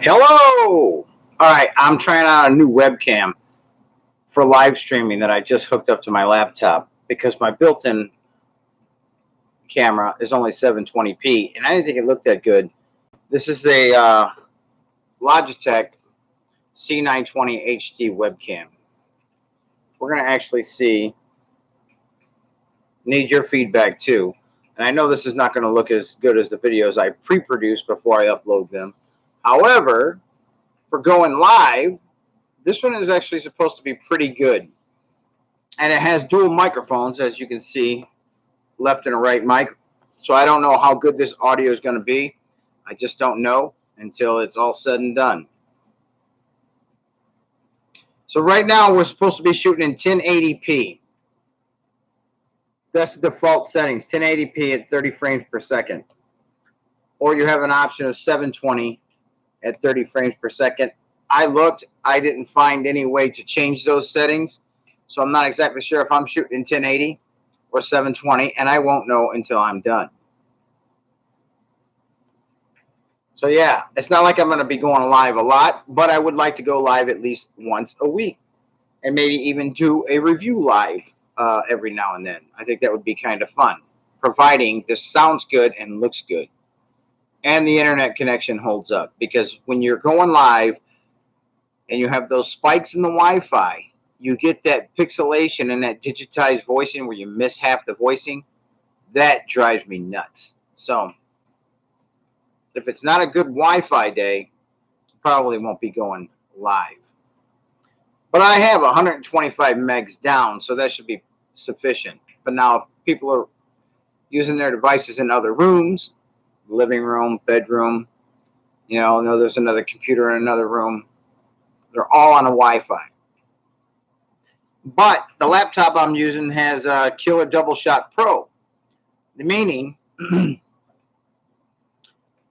Hello! Alright, I'm trying out a new webcam for live streaming that I just hooked up to my laptop because my built-in camera is only 720p and I didn't think it looked that good. This is a Logitech C920 HD Webcam. We're going to actually see, need your feedback too. And I know this is not going to look as good as the videos I pre-produce before I upload them. However, for going live, this one is actually supposed to be pretty good. And it has dual microphones, as you can see, left and a right mic. So I don't know how good this audio is going to be. I just don't know until it's all said and done. So right now we're supposed to be shooting in 1080p. That's the default settings, 1080p at 30 frames per second. Or you have an option of 720 at 30 frames per second. I looked, I didn't find any way to change those settings. So I'm not exactly sure if I'm shooting in 1080 or 720, and I won't know until I'm done. So yeah, it's not like I'm going to be going live a lot, but I would like to go live at least once a week and maybe even do a review live every now and then. I think that would be kind of fun, providing this sounds good and looks good and the internet connection holds up, because when you're going live and you have those spikes in the Wi-Fi, you get that pixelation and that digitized voicing where you miss half the voicing. That drives me nuts. So if it's not a good Wi-Fi day, probably won't be going live. But I have 125 megs down, so that should be sufficient. But now if people are using their devices in other rooms, living room, bedroom, you know, there's another computer in another room, they're all on a Wi-Fi. But the laptop I'm using has a Killer Double Shot Pro, meaning it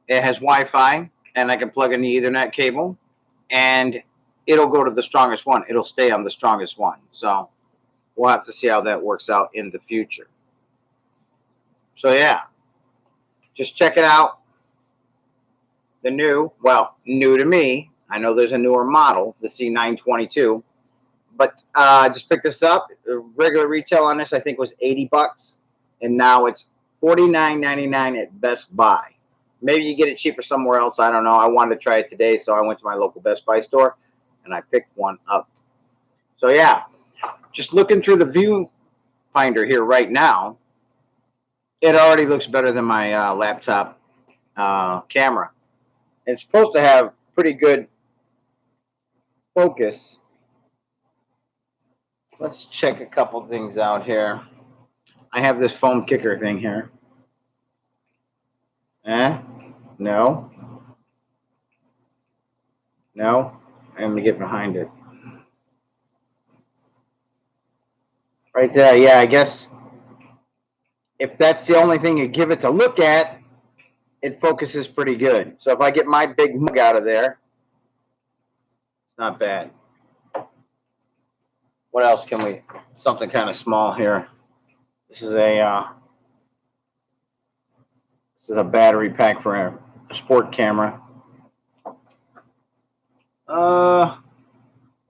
has Wi-Fi and I can plug in the Ethernet cable and it'll go to the strongest one. It'll stay on the strongest one. So we'll have to see how that works out in the future. So yeah, just check it out. The new to me, I know there's a newer model, the C922. But just picked this up. The regular retail on this, I think, was $80, and now it's $49.99 at Best Buy. Maybe you get it cheaper somewhere else. I don't know. I wanted to try it today, so I went to my local Best Buy store, and I picked one up. So yeah, just looking through the viewfinder here right now, it already looks better than my laptop camera. It's supposed to have pretty good focus. Let's check a couple things out here. I have this foam kicker thing here. No. No. I'm going to get behind it. Right there. Yeah, I guess if that's the only thing you give it to look at, it focuses pretty good. So if I get my big mug out of there, it's not bad. What else can we, something kind of small here. This is a battery pack for a sport camera.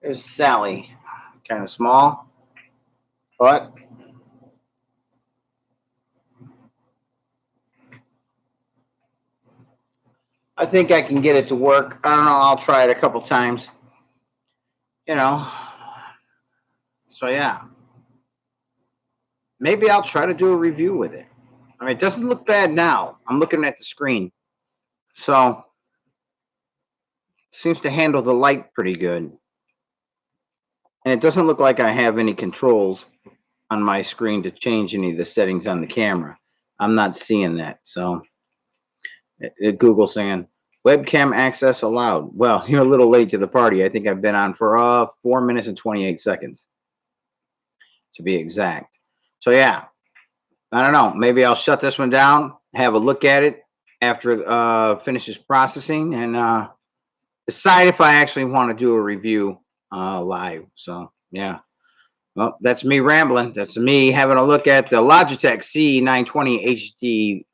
There's Sally, kind of small, but I think I can get it to work. I don't know. I'll try it a couple times, you know. So yeah, maybe I'll try to do a review with it. I mean, it doesn't look bad now. I'm looking at the screen, so it seems to handle the light pretty good. And it doesn't look like I have any controls on my screen to change any of the settings on the camera. I'm not seeing that. So Google saying webcam access allowed. Well, you're a little late to the party. I think I've been on for 4 minutes and 28 seconds to be exact. So yeah, I don't know. Maybe I'll shut this one down, have a look at it after it finishes processing, and decide if I actually want to do a review live. So yeah, well, that's me rambling. That's me having a look at the Logitech C920 HD.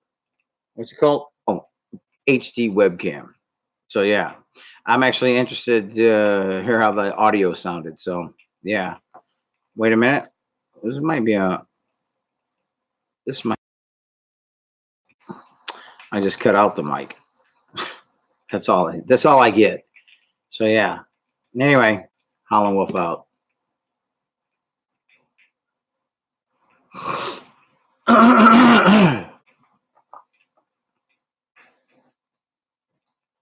What's it called? Oh, HD webcam. So yeah, I'm actually interested to hear how the audio sounded. So yeah. Wait a minute. This might be a. This might. I just cut out the mic. That's all. That's all I get. So yeah. Anyway, Holland Wolf out.